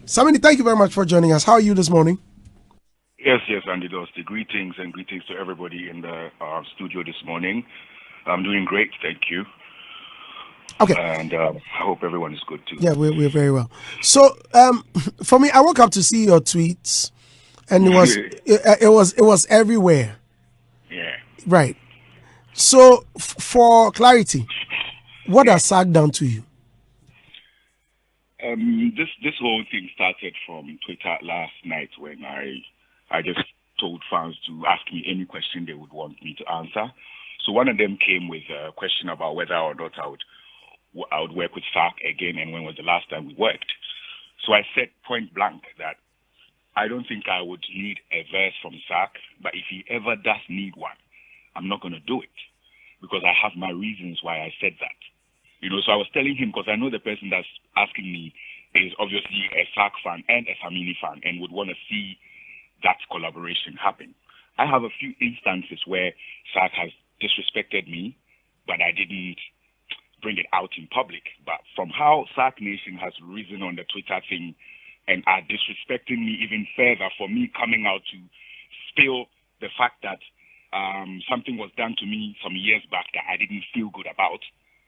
Samini, thank you very much for joining us. How are you this morning? Yes, Andy Dusty. Greetings and greetings to everybody in the studio this morning. I'm doing great, thank you. Okay. And I hope everyone is good too. Yeah, we're very well. So, for me, I woke up to see your tweets, and it was everywhere. Yeah. Right. So, for clarity, what Yeah. has SAG done to you? This whole thing started from Twitter last night when I just told fans to ask me any question they would want me to answer. So one of them came with a question about whether or not I would work with SAC again and when was the last time we worked. So I said point blank that I don't think I would need a verse from SAC, but if he ever does need one, I'm not going to do it because I have my reasons why I said that. So I was telling him because I know the person that's asking me is obviously a SAC fan and a Samini fan and would want to see that collaboration happen. I have a few instances where SAC has disrespected me, but I didn't bring it out in public. But from how SAC Nation has risen on the Twitter thing and are disrespecting me even further for me coming out to spill the fact that something was done to me some years back that I didn't feel good about.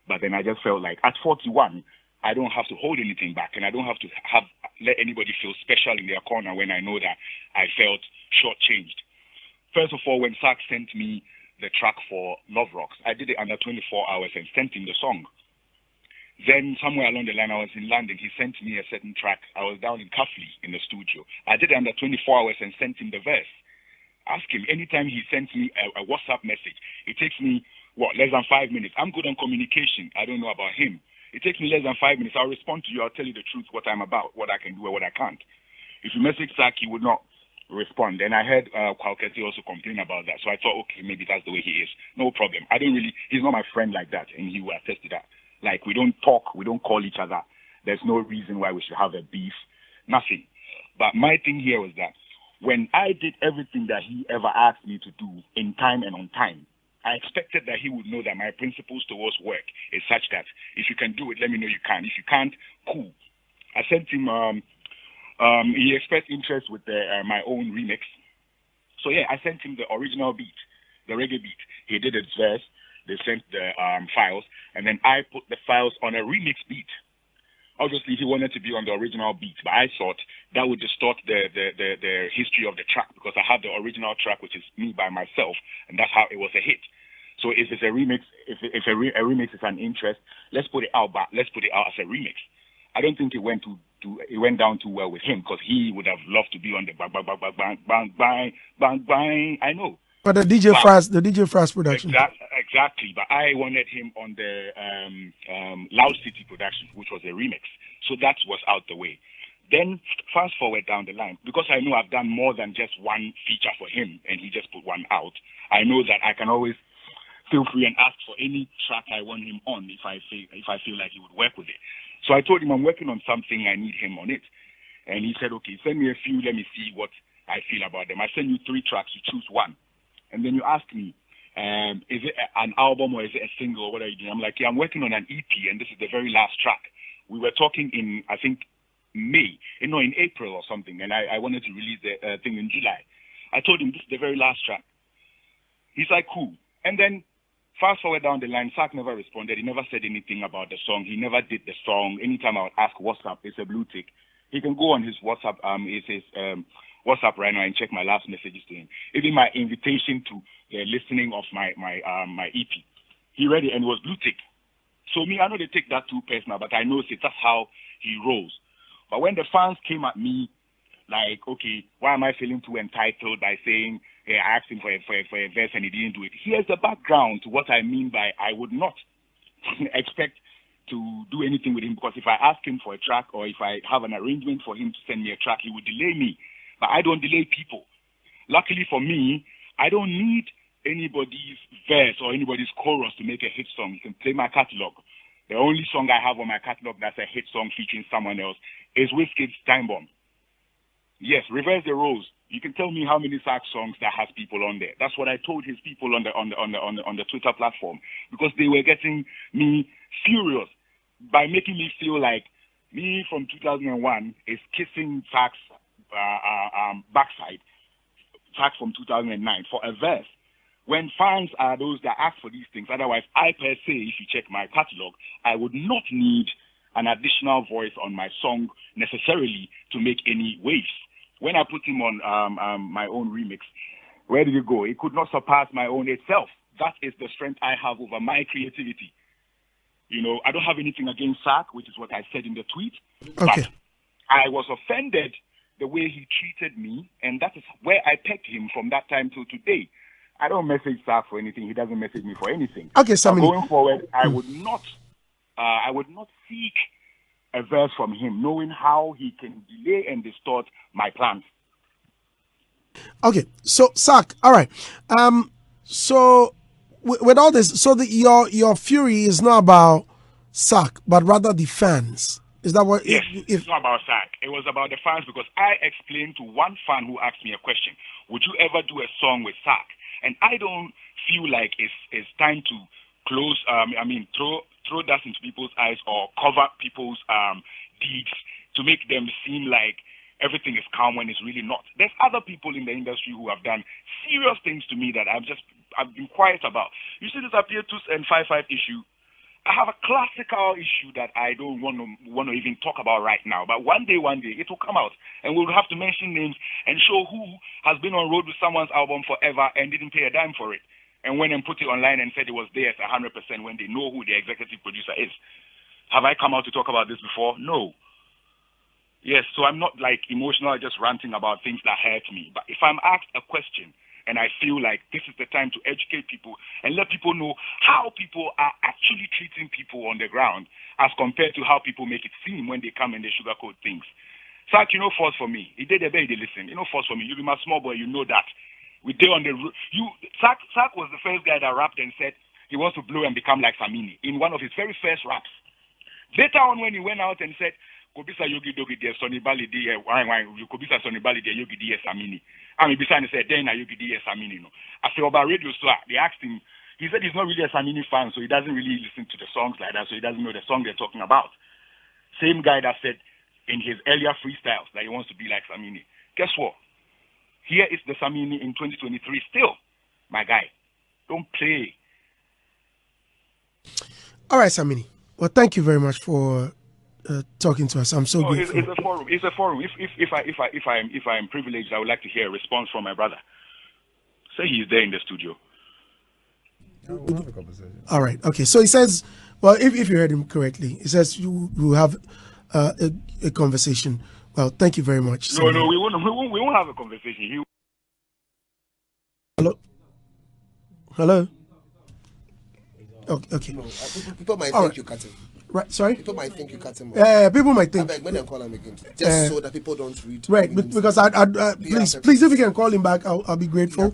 But then I just felt like at 41, I don't have to hold anything back, and I don't have to let anybody feel special in their corner when I know that I felt shortchanged. First of all, when SAC sent me the track for Love Rocks, I did it under 24 hours and sent him the song. Then somewhere along the line, I was in London. He sent me a certain track. I was down in Cuffley in the studio. I did it under 24 hours and sent him the verse. Ask him anytime he sends me a WhatsApp message. It takes me less than 5 minutes. I'm good on communication. I don't know about him. It takes me less than 5 minutes. I'll respond to you. I'll tell you the truth, what I'm about, what I can do and what I can't. If you message Zach, he would not respond. And I heard Kwalketi also complain about that. So I thought, okay, maybe that's the way he is. No problem. He's not my friend like that. And he will attest to that. Like, we don't talk. We don't call each other. There's no reason why we should have a beef. Nothing. But my thing here was that when I did everything that he ever asked me to do in time and on time, I expected that he would know that my principles towards work is such that if you can do it, let me know you can. If you can't, cool. I sent him, he expressed interest with my own remix. So yeah, I sent him the original beat, the reggae beat. He did his verse. They sent the files. And then I put the files on a remix beat. Obviously, he wanted to be on the original beat, but I thought that would distort the history of the track because I have the original track, which is me by myself, and that's how it was a hit. So if it's a remix, if a remix is an interest, let's put it out, but let's put it out as a remix. I don't think it went down too well with him because he would have loved to be on the bang bang bang bang bang bang bang bang. I know. But the DJ Fast production. Exactly. But I wanted him on the Loud City production, which was a remix. So that was out the way. Then fast forward down the line, because I know I've done more than just one feature for him, and he just put one out. I know that I can always feel free and ask for any track I want him on if I feel like he would work with it. So I told him I'm working on something, I need him on it, and he said, okay, send me a few, let me see what I feel about them. I send you 3 tracks, you choose one. And then you ask me, is it an album or is it a single? What are you doing? I'm like, yeah, I'm working on an EP, and this is the very last track. We were talking in, I think, in April or something, and I wanted to release the thing in July. I told him this is the very last track. He's like, cool. And then fast forward down the line, Sark never responded. He never said anything about the song. He never did the song. Anytime I would ask what's up, it's a blue tick. He can go on his WhatsApp, WhatsApp right now and check my last messages to him. Even my invitation to the listening of my EP. He read it and it was blue tick. So me, I know they take that too personal, but I know that's how he rolls. But when the fans came at me, like, okay, why am I feeling too entitled by saying, hey, I asked him for a verse and he didn't do it? Here's the background to what I mean by I would not expect to do anything with him, because if I ask him for a track or if I have an arrangement for him to send me a track, he would delay me. But I don't delay people. Luckily for me, I don't need anybody's verse or anybody's chorus to make a hit song. You can play my catalog. The only song I have on my catalog that's a hit song featuring someone else is Wizkid's Time Bomb. Yes, reverse the roles. You can tell me how many sax songs that has people on there. That's what I told his people on the Twitter platform, because they were getting me furious by making me feel like me from 2001 is kissing Sark's backside, Sark from 2009 for a verse. When fans are those that ask for these things, otherwise, I per se, if you check my catalog, I would not need an additional voice on my song necessarily to make any waves. When I put him on my own remix, where did it go? It could not surpass my own itself. That is the strength I have over my creativity. You know, I don't have anything against Sark, which is what I said in the tweet. Okay. But I was offended the way he treated me, and that is where I pegged him from that time till today. I don't message Sark for anything. He doesn't message me for anything. Okay, Samini. Going forward, I would not seek a verse from him, knowing how he can delay and distort my plans. Okay, so Sark, all right. So with all this, so your fury is not about Sark, but rather the fans. Is that what? Yes, it's not about Sark. It was about the fans because I explained to one fan who asked me a question: would you ever do a song with Sark? And I don't feel like it's time to close. Throw dust into people's eyes or cover people's deeds to make them seem like everything is calm when it's really not. There's other people in the industry who have done serious things to me that I've been quiet about. You see this Appear 2 and 5-5 issue. I have a classical issue that I don't want to even talk about right now. But one day it will come out, and we'll have to mention names and show who has been on road with someone's album forever and didn't pay a dime for it, and went and put it online and said it was theirs 100% when they know who the executive producer is. Have I come out to talk about this before? No. Yes, so I'm not like emotional, just ranting about things that hurt me. But if I'm asked a question and I feel like this is the time to educate people and let people know how people are actually treating people on the ground as compared to how people make it seem when they come and they sugarcoat things. Sark, you know, force for me. He did a baby, listen. You know, force for me. You be my small boy, you know that. We did on the Sark was the first guy that rapped and said he wants to blow and become like Samini in one of his very first raps. Later on, when he went out and said, Kobisa Yogi Dogi de Sonny Bali de Kobisa Sonny Bali de Yogi de Samini. I mean, besides, he said, then Yogi de Samini. No. After about radio, so they asked him, he said he's not really a Samini fan, so he doesn't really listen to the songs like that, so he doesn't know the song they're talking about. Same guy that said in his earlier freestyles that he wants to be like Samini. Guess what? Here is the Samini in 2023 still, my guy. Don't play. All right, Samini. Well, thank you very much for talking to us. I'm so grateful. It's a forum. It's a forum. If I'm privileged, I would like to hear a response from my brother. Say he's there in the studio. We'll have a conversation. All right. Okay. So he says, well, if you heard him correctly, he says you will have a conversation. Well, thank you very much. No, we won't have a conversation. Hello. Okay. No, people might think you cut him. Right. Sorry. People might think you cut him. People might think. When they call him again, just so that people don't read. Right. Because please, if you can call him back, I'll be grateful. Yeah.